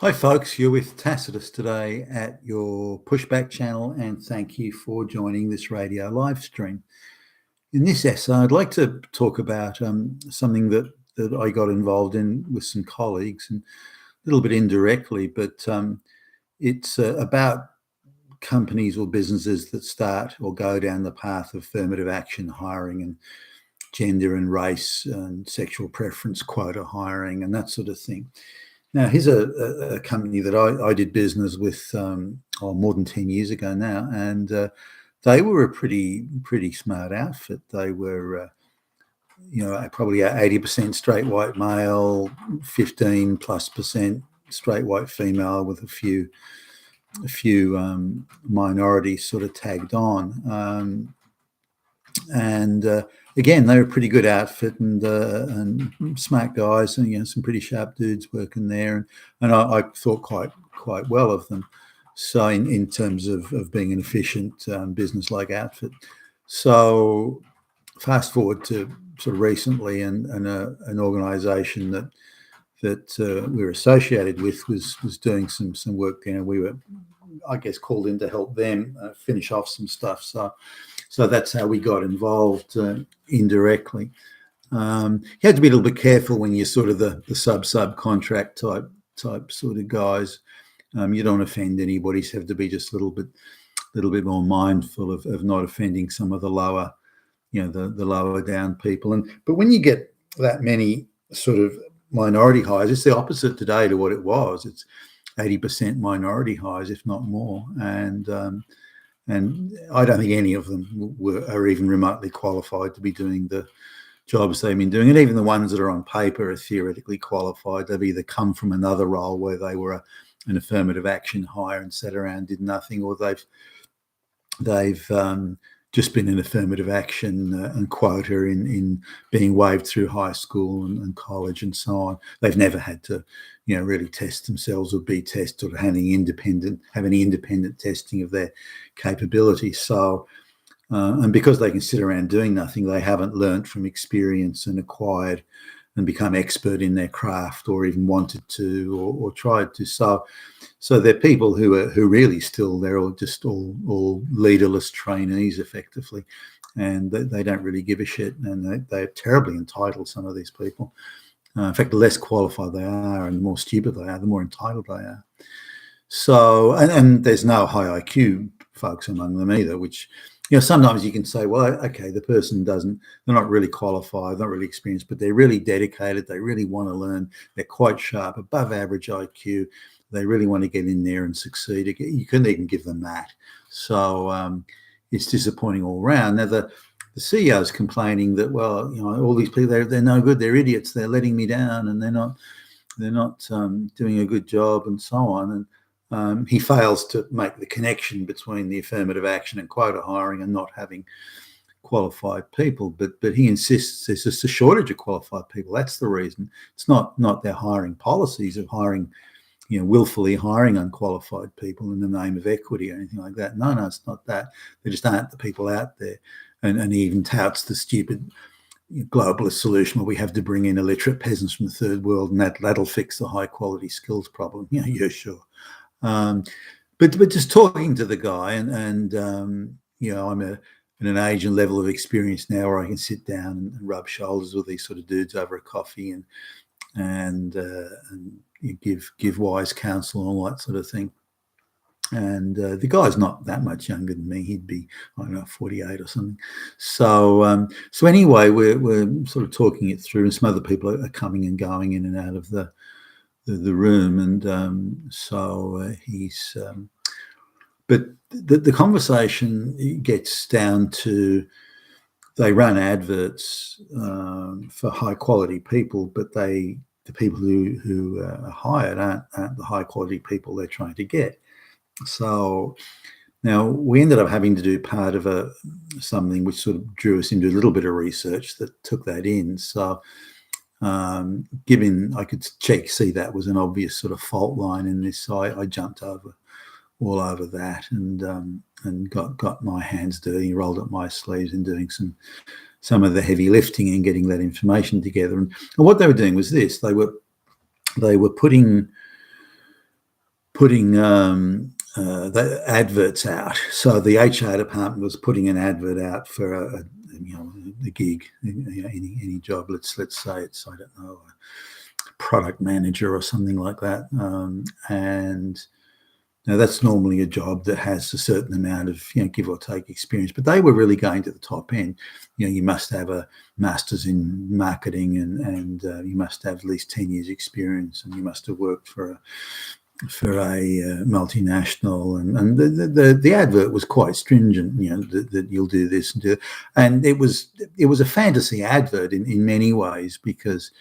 Hi folks, you're with Tacitus today at your Pushback channel, and thank you for joining this radio live stream. In this essay, I'd like to talk about something that I got involved in with some colleagues, and a little bit indirectly, but it's about companies or businesses that start or go down the path of affirmative action hiring and gender and race and sexual preference quota hiring and that sort of thing. Now, here's a company that I did business with more than 10 years ago now, and they were a pretty smart outfit. They were, probably 80% straight white male, 15+% straight white female, with a few minorities sort of tagged on. Again, they were a pretty good outfit and smart guys, and some pretty sharp dudes working there, and I thought quite well of them. So in terms of being an efficient business-like outfit. So fast forward to sort of recently, and an organisation that we're associated with was doing some work there, and we were, I guess, called in to help them finish off some stuff. So that's how we got involved indirectly. You had to be a little bit careful when you're sort of the subcontract type sort of guys. You don't offend anybody, so you have to be just a little bit more mindful of not offending some of the lower, the lower down people. But when you get that many sort of minority hires, it's the opposite today to what it was. It's 80% minority hires, if not more, and I don't think any of them are even remotely qualified to be doing the jobs they've been doing. And even the ones that are on paper are theoretically qualified. They've either come from another role where they were an affirmative action hire and sat around, did nothing, or they've just been an affirmative action and quota in being waved through high school and college and so on. They've never had to, really test themselves or be tested or have any independent testing of their capability. So, and because they can sit around doing nothing, they haven't learnt from experience and acquired and become expert in their craft, or even wanted to, or tried to. So they're people who really still, they're all leaderless trainees effectively, and they don't really give a shit, and they're terribly entitled, some of these people. In fact, the less qualified they are and the more stupid they are, the more entitled they are. So, and there's no high IQ folks among them either, which, sometimes you can say, well, okay, the person they're not really qualified, not really experienced, but they're really dedicated. They really want to learn. They're quite sharp, above average IQ. They really want to get in there and succeed. You couldn't even give them that. So it's disappointing all around. Now, the CEO is complaining that, well, all these people, they're no good. They're idiots. They're letting me down, and they're not doing a good job, and so on. And he fails to make the connection between the affirmative action and quota hiring and not having qualified people. But he insists there's just a shortage of qualified people. That's the reason. It's not their hiring policies of hiring, willfully hiring unqualified people in the name of equity or anything like that. No, it's not that. There just aren't the people out there. And he even touts the stupid globalist solution where we have to bring in illiterate peasants from the third world, and that'll fix the high quality skills problem. Yeah, sure. But just talking to the guy, and I'm at an age and level of experience now where I can sit down and rub shoulders with these sort of dudes over a coffee and give wise counsel and all that sort of thing. And the guy's not that much younger than me. He'd be, I don't know, 48 or something. So anyway, we're sort of talking it through, and some other people are coming and going in and out of the room, and so he's. But the conversation gets down to, they run adverts for high quality people, but the people who are hired aren't the high quality people they're trying to get. So now we ended up having to do part of something which sort of drew us into a little bit of research that took that in. So given I could see that was an obvious sort of fault line in this, so I jumped all over that and got my hands dirty, rolled up my sleeves in doing some of the heavy lifting and getting that information together. And what they were doing was this: they were putting putting the adverts out. So the HR department was putting an advert out for a gig, any job. Let's say it's, I don't know, a product manager or something like that. And now that's normally a job that has a certain amount of, give or take experience, but they were really going to the top end. You must have a master's in marketing and you must have at least 10 years experience, and you must have worked for a multinational, and the advert was quite stringent, that you'll do this and do, and it was a fantasy advert in many ways, because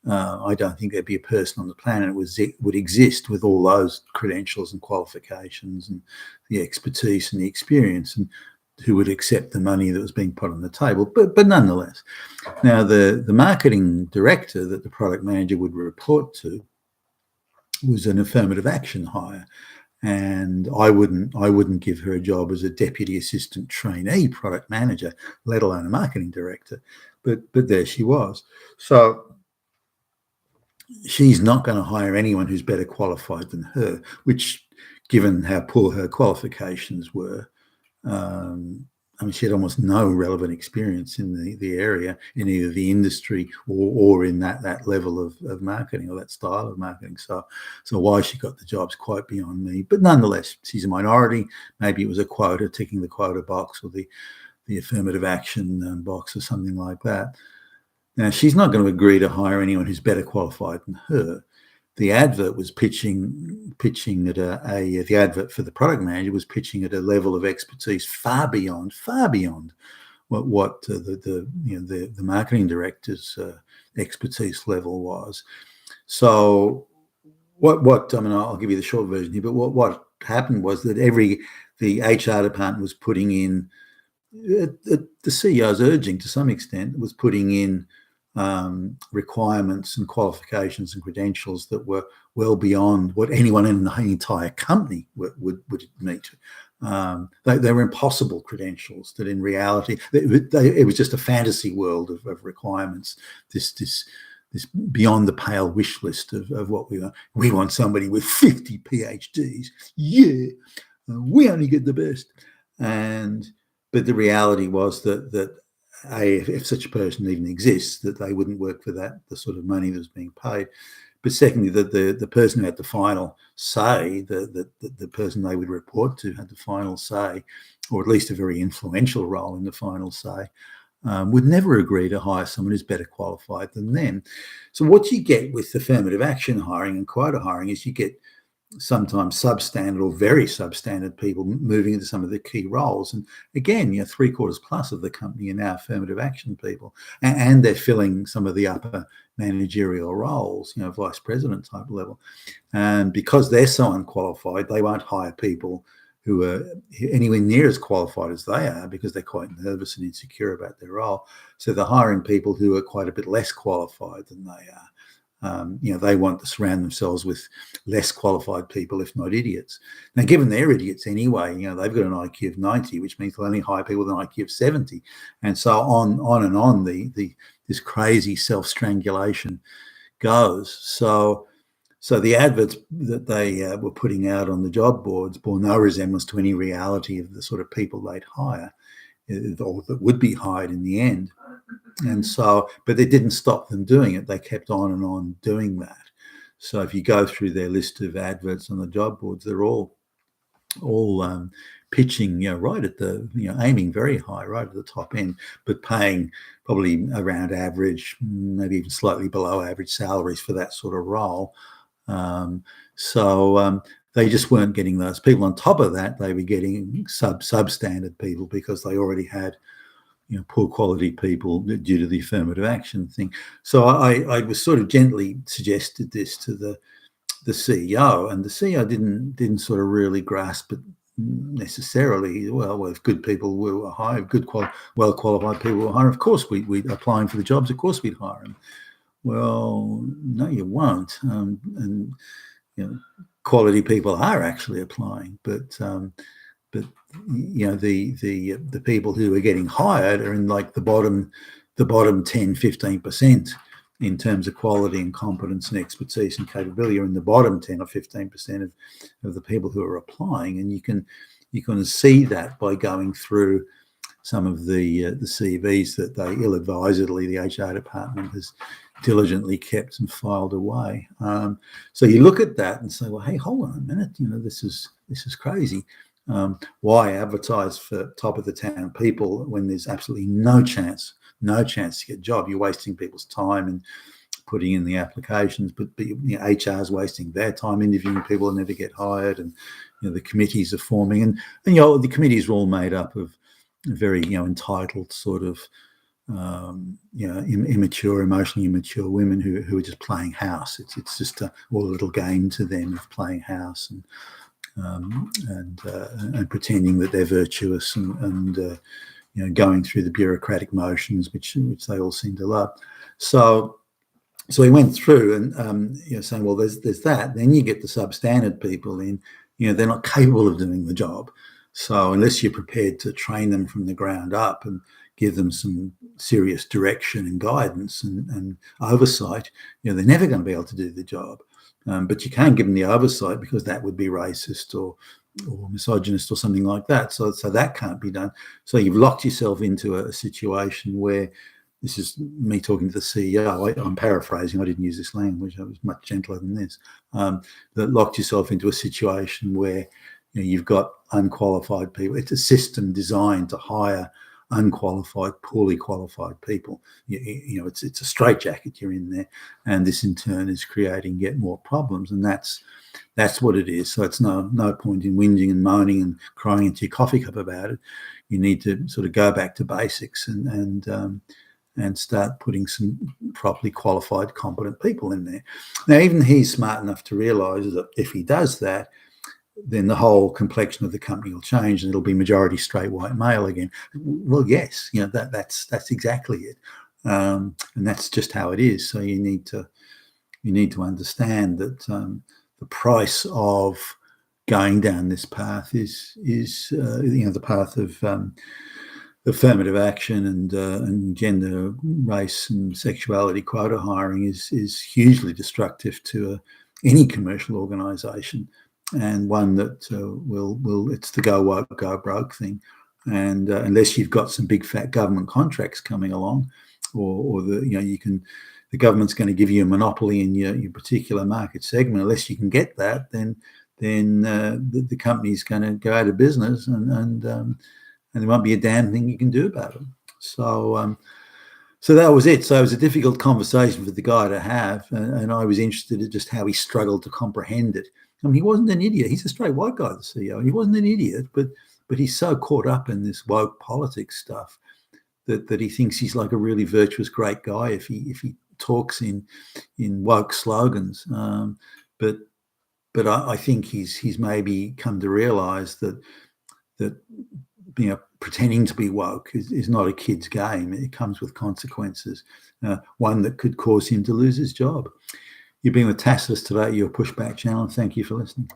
I don't think there'd be a person on the planet would exist with all those credentials and qualifications and the expertise and the experience, and who would accept the money that was being put on the table. But nonetheless, now the marketing director that the product manager would report to was an affirmative action hire, and I wouldn't give her a job as a deputy assistant trainee product manager, let alone a marketing director. But there she was. So she's not going to hire anyone who's better qualified than her, which, given how poor her qualifications were, she had almost no relevant experience in the area, in either the industry or in that level of marketing, or that style of marketing. So why she got the job's quite beyond me. But nonetheless, she's a minority. Maybe it was a quota, ticking the quota box, or the affirmative action box, or something like that. Now, she's not going to agree to hire anyone who's better qualified than her. The advert was pitching at the advert for the product manager was pitching at a level of expertise far beyond what the marketing director's expertise level was. So I'll give you the short version here, but what happened was that the HR department was putting in, the CEO's urging to some extent, was putting in requirements and qualifications and credentials that were well beyond what anyone in the entire company would meet. They were impossible credentials that in reality, it was just a fantasy world of requirements, this beyond the pale wish list of what we want. We want somebody with 50 PhDs. Yeah, we only get the best. But the reality was that if such a person even exists, that they wouldn't work for the sort of money that was being paid. But secondly, that the person who had the final say, the person they would report to had the final say, or at least a very influential role in the final say, would never agree to hire someone who's better qualified than them. So what you get with affirmative action hiring and quota hiring is you get sometimes substandard or very substandard people moving into some of the key roles. And again, 3/4 plus of the company are now affirmative action people, and they're filling some of the upper managerial roles, vice president type level. And because they're so unqualified, they won't hire people who are anywhere near as qualified as they are, because they're quite nervous and insecure about their role. So they're hiring people who are quite a bit less qualified than they are. They want to surround themselves with less qualified people, if not idiots. Now, given they're idiots anyway, they've got an IQ of 90, which means they'll only hire people with an IQ of 70, and so on and on. This crazy self-strangulation goes. So the adverts that they were putting out on the job boards bore no resemblance to any reality of the sort of people they'd hire, or that would be hired in the end. And so, but it didn't stop them doing it. They kept on and on doing that. So if you go through their list of adverts on the job boards, they're all pitching, right at the, aiming very high, right at the top end, but paying probably around average, maybe even slightly below average salaries for that sort of role. They just weren't getting those people. On top of that, they were getting substandard people, because they already had poor quality people due to the affirmative action thing. So I was sort of gently suggested this to the CEO, and the CEO didn't sort of really grasp it necessarily. Well, if good people were hired, well qualified people were hired, of course we'd applying for the jobs, of course we'd hire them. Well, no, you won't. And quality people are actually applying, but the people who are getting hired are in like the bottom 10, 15% in terms of quality and competence and expertise and capability are in the bottom 10 or 15% of the people who are applying. And you can see that by going through some of the CVs that they ill-advisedly, the HR department has diligently kept and filed away. So you look at that and say, well, hey, hold on a minute, this is crazy. Why advertise for top of the town people when there's absolutely no chance to get a job? You're wasting people's time and putting in the applications, but HR is wasting their time interviewing people and never get hired, and the committees are forming, and the committees are all made up of very entitled sort of immature, emotionally immature women who are just playing house. It's just all a little game to them of playing house and pretending that they're virtuous and going through the bureaucratic motions, which they all seem to love. So he went through and saying, well, there's that. Then you get the substandard people in. They're not capable of doing the job. So unless you're prepared to train them from the ground up and give them some serious direction and guidance and oversight, they're never going to be able to do the job. But you can't give them the oversight because that would be racist or misogynist or something like that. So that can't be done. So you've locked yourself into a situation where, this is me talking to the CEO, I'm paraphrasing, I didn't use this language, I was much gentler than this, that locked yourself into a situation where you've got unqualified people. It's a system designed to hire unqualified, poorly qualified people. It's a straitjacket you're in there, and this in turn is creating yet more problems, and that's what it is. So it's no point in whinging and moaning and crying into your coffee cup about it. You need to sort of go back to basics and start putting some properly qualified, competent people in there. Now, even he's smart enough to realise that if he does that, then the whole complexion of the company will change and it'll be majority straight white male again. Well, yes, that's exactly it, and that's just how it is. So you need to understand that the price of going down this path is the path of affirmative action and gender, race, and sexuality quota hiring is hugely destructive to any commercial organisation. And one that will it's the go woke, go broke thing. And unless you've got some big fat government contracts coming along, or the government's going to give you a monopoly in your particular market segment, unless you can get that, then the company's going to go out of business, and there won't be a damn thing you can do about it. So that was it. So it was a difficult conversation for the guy to have, and I was interested in just how he struggled to comprehend it. I mean, he wasn't an idiot. He's a straight white guy, the CEO. He wasn't an idiot, but he's so caught up in this woke politics stuff that he thinks he's like a really virtuous, great guy if he talks in woke slogans. But I think he's maybe come to realise that pretending to be woke is not a kid's game. It comes with consequences, one that could cause him to lose his job. You've been with Tacitus today, your Pushback channel. Thank you for listening.